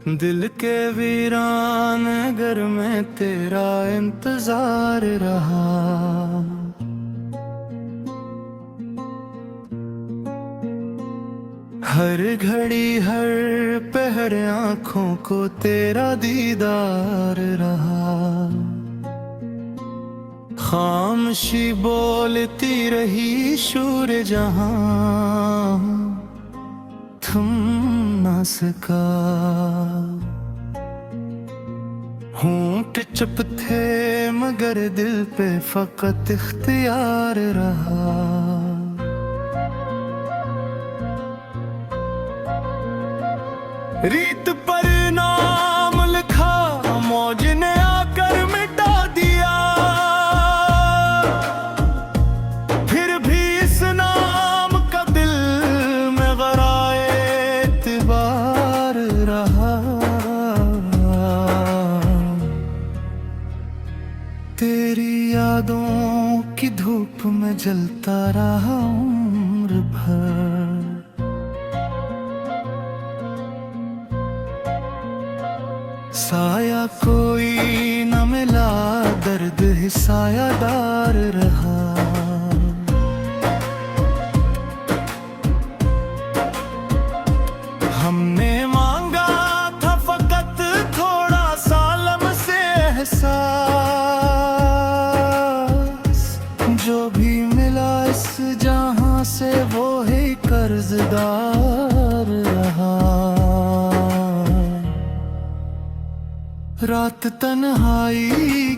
दिल के वीरान घर में तेरा इंतजार रहा। हर घड़ी हर पहर आंखों को तेरा दीदार रहा। खामोशी बोलती रही शूर जहां, थम ना सका। होंठ चुप थे मगर दिल पे फकत इख्तियार रहा। रीत पर नाम लिखा मौज ने आकर मिटा दिया। फिर भी इस नाम का दिल में गराए एतबार रहा। तेरी यादों की धूप में जलता रहा उम्र भर। साया कोई न मिला, दर्द ही सायादार रहा। हमने मांगा था फकत थोड़ा सा लम्हे एहसास, जो भी मिला इस जहां से वो ही कर्जदार रहा। रात तन्हाई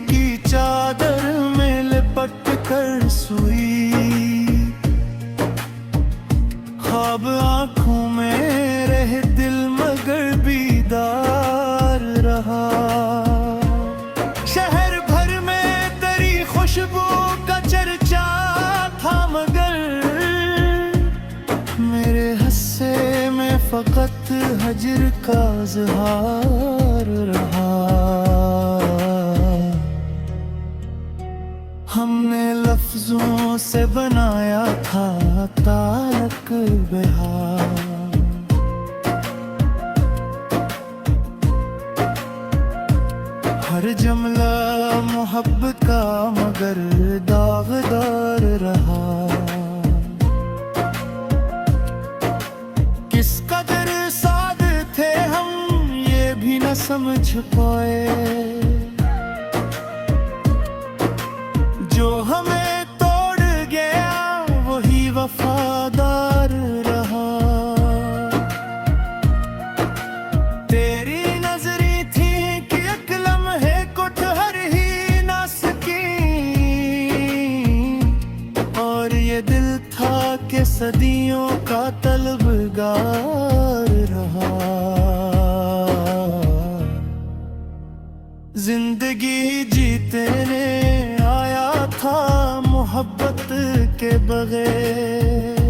की चादर में लिपट कर सोई, ख्वाब आंखों में रहे दिल मगर बीदार रहा। शहर भर में तेरी खुशबू का चर्चा था मगर मेरे हस्से में फकत हजर का इज़हार रहा। हमने लफ्जों से बनाया था तारक बिहार, हर जुमला मोहब्बत का मगर दागदार रहा। किस कदर साद थे हम ये भी न समझ पाए, जो हमें तोड़ गया वही वफादार रहा। तेरी नजरी थी कि एक लम्हे को ठहर ही ना सकी, और ये दिल था कि सदियों का तलबगार रहा। जिंदगी जीते ने आया था मोहब्बत के बगैर,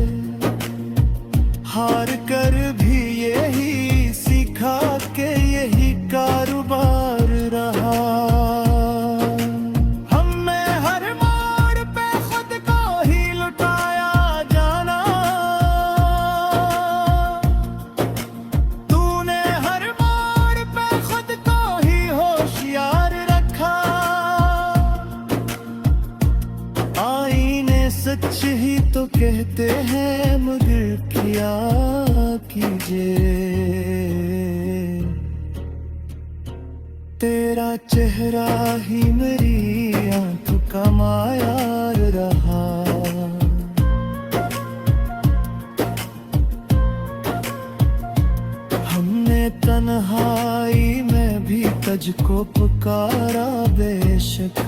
हार कर भी यही सीखा कि यही कारोबार रहा। हमने हर मोड़ पे खुद को ही लुटाया जाना, तूने हर मोड़ पे खुद को ही होशियार रखा। आईने सच ही तो कहते हैं मगर क्या कीजिए, तेरा चेहरा ही मेरी आंखों का मायार रहा। हमने तन्हाई में भी तुझको पुकारा बेशक,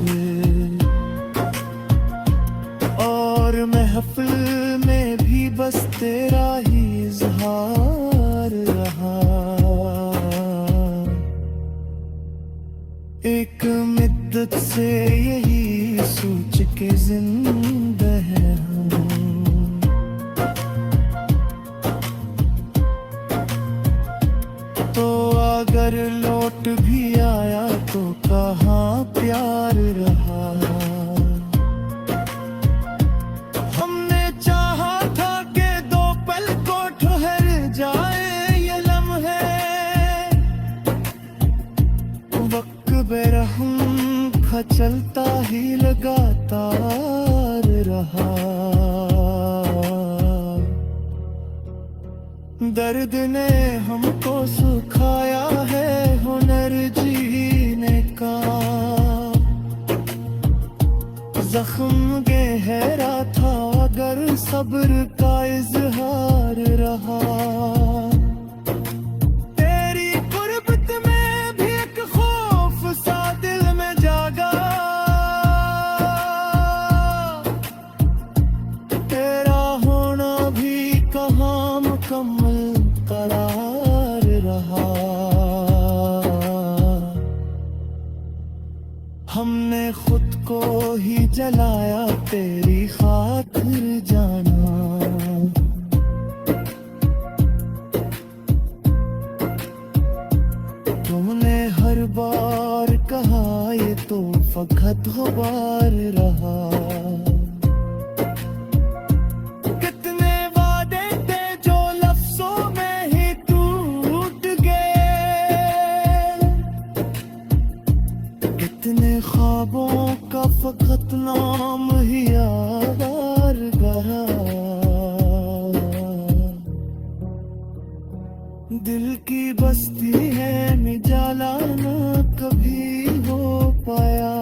और महफिल में भी बस तेरा ही इज़हार रहा। एक मिद्दत से यही सोच के जिंदा है हम, तो अगर लौट भी आया तो कहाँ प्यार रहा। हमने चाहा था कि दो पल दर्द ने हमको सिखाया है हुनर जीने का। जख्म गहरा था अगर सब्र का इजहार रहा। तेरी गुर्बत में भी एक खौफ सा दिल में जागा। तेरा होना भी कहाँ मुकम्मल करार रहा। हमने खुद को ही जलाया तेरी खातिर जाना। तुमने हर बार कहा ये तो फकत गुबार रहा। कितने वादे थे जो लफ्जों में ही टूट गए। कितने ख्वाबों का फकत नाम ही यार रहा। दिल की बस्ती है मिजाला ना कभी हो पाया।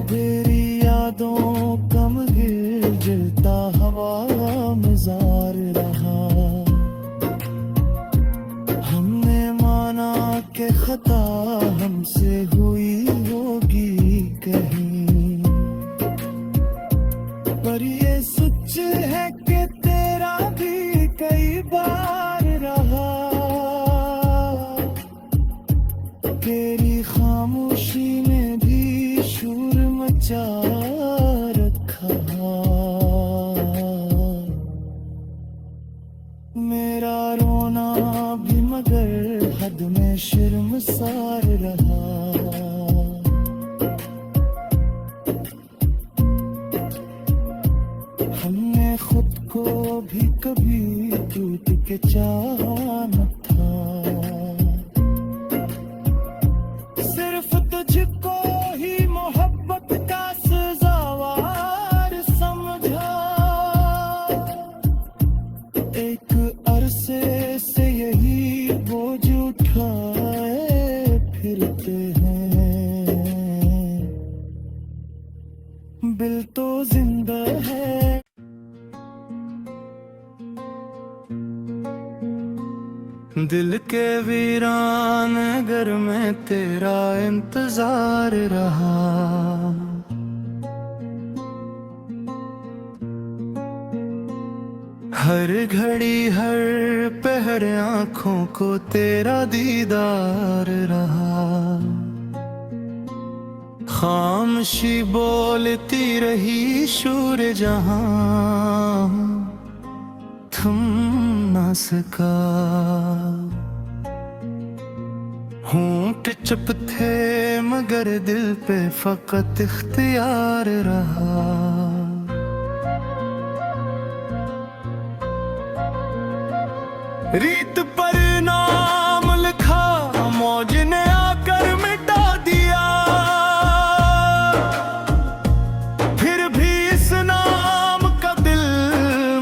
तेरी यादों का गिर गिरता हवा मजार रहा। हमने माना के खता हमसे हुई होगी कहीं, पर ये सच है कि तेरा भी कई बार रहा। तेरी खामोशी में भी शोर मचा रखा। मेरा रोना भी मगर हद में शर्मसार रहा। हमने खुद को भी कभी टूट के चाहा न था। सिर्फ तुझको ही मोहब्बत का सजावार समझा। एक अरसे से यही बोझ उठाए फिरते हैं। दिल तो जिंदा है। दिल के वीरान घर में तेरा इंतजार रहा। हर घड़ी हर पहर आँखों को तेरा दीदार रहा। खामोशी बोलती रही शूर जहां थम ना सका। होंठ चुप थे मगर दिल पे फकत इख्तियार रहा। रीत पर नाम लिखा मौज ने आकर मिटा दिया। फिर भी इस नाम का दिल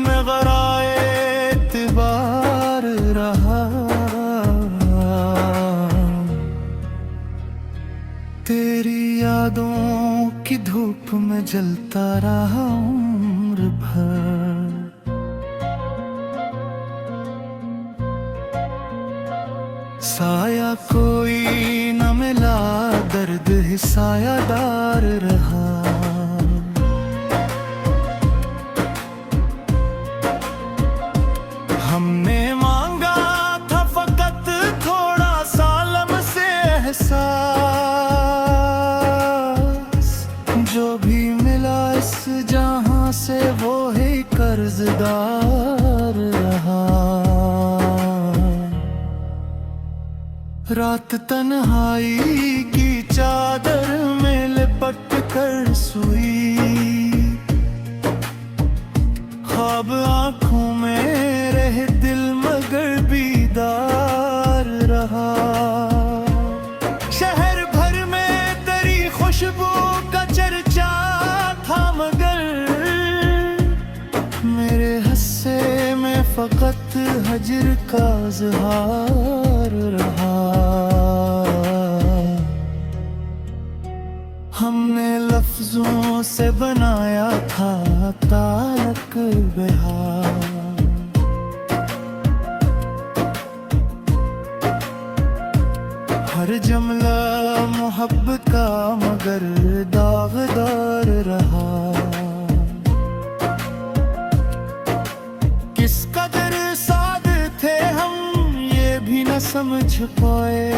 में गराए एतबार रहा। तेरी यादों की धूप में जलता रहा उम्र भर। साया कोई न मिला दर्द ही सायादार रहा। हमने मांगा था फकत थोड़ा सालम से एहसास। जो भी मिला इस जहां से वो ही कर्जदार रहा। रात तन्हाई की चादर में लिपट कर सोई। ख्वाब आंखों में रहे दिल मगर बीदार रहा। शहर भर में तेरी खुशबू का चर्चा था मगर मेरे हंसे फकत हजर का इज़हार रहा। हमने लफ्जों से बनाया था ताल्लुक बेहार। हर जुमला मोहब्बत का मगर दागदार रहा। किस कदर साद थे हम ये भी न समझ पाए।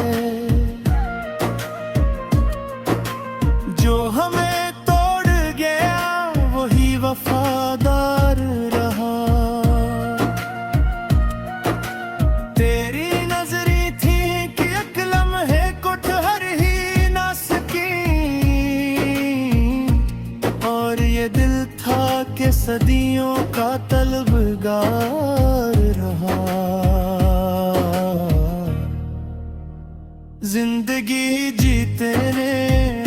जो हमें तोड़ गया वही वफादार रहा। तेरी नजरी थी कि एक लम्हे को ठहर ही ना सकी, और ये दिल था कि सदियों का तलबगार रहा। जिंदगी जीते ने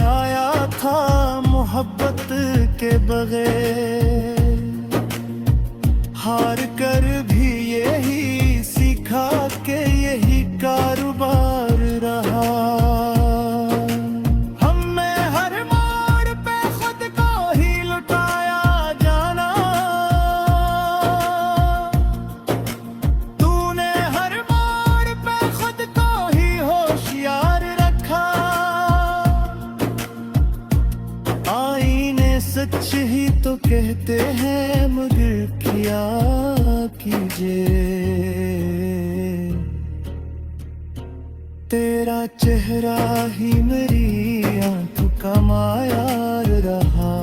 आया था मोहब्बत के बगैर। हार कर भी यही सीखा कि यही कारोबार रहा। हमने हर मोड़ पे खुद को ही लुटाया जाना। तूने हर मोड़ पे खुद को ही होशियार रखा। आईने सच ही तो कहते हैं मगर क्या कीजिए। तेरा चेहरा ही मेरी आंखों का मायार रहा।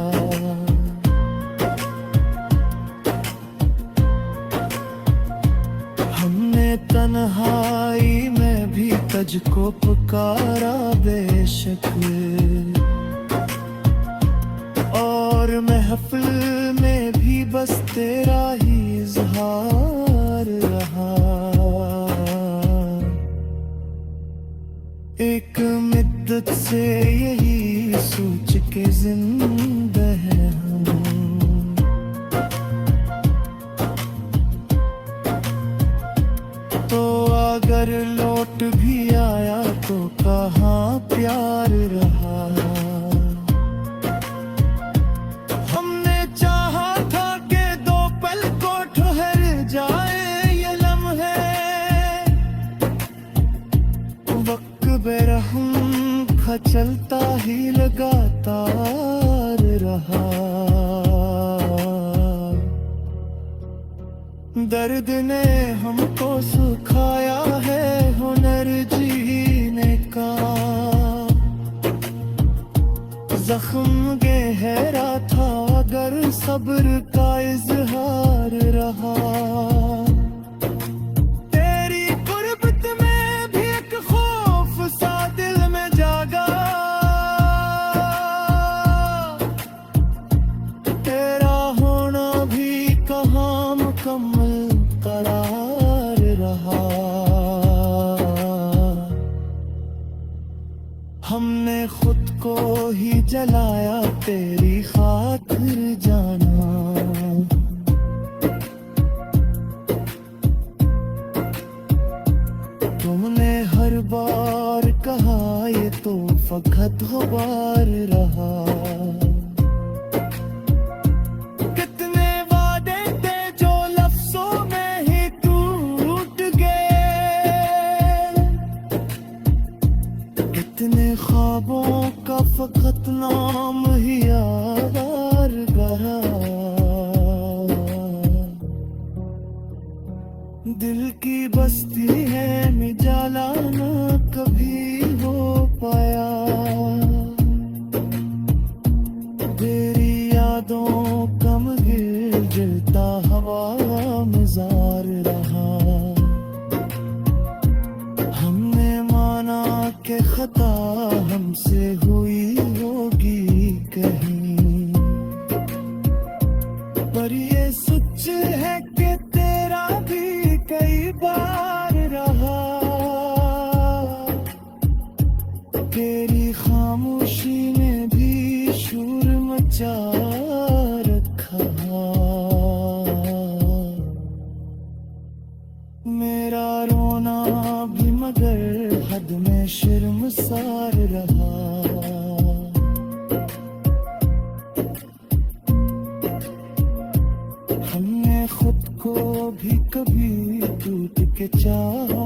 हमने तन्हाई में भी तुझको पुकारा बेशक, और महफिल में भी बस तेरा ही इज़हार रहा। एक मिद्दत से यही सोच के जिंदा है हम। तो अगर लौट भी आया तो कहाँ प्यार रहा। हमने चाहा था कि दो पल को ठहर जाए ये लम्हे। वक्त बेरहम था चलता ही लगातार रहा। दर्द ने हमको सिखाया है हुनर जीने का। जख्म गहरा था अगर सब्र का इजहार रहा। तेरी गुर्बत में भी एक खौफ सा दिल में जागा। तेरा होना भी कहाँ मुकम्मल करार रहा। हमने खुद को ही जलाया तेरी खातिर जाना। तुमने हर बार कहा ये तो फकत गुबार रहा। कितने वादे थे जो लफ्जों में ही टूट गए। कितने ख्वाबों का फकत नाम ही यार रहा। दिल की बस्ती है मिजाला ना कभी हो पाया। तेरी यादों का गिर गिरता हवा मजार रहा। हमने माना कि खता हमसे हुई होगी कहीं, पर ये सच है कि तेरा भी कई बार रहा। तेरी खामोशी ने भी शोर मचा रखा। हमने खुद को भी कभी टूट के चाहा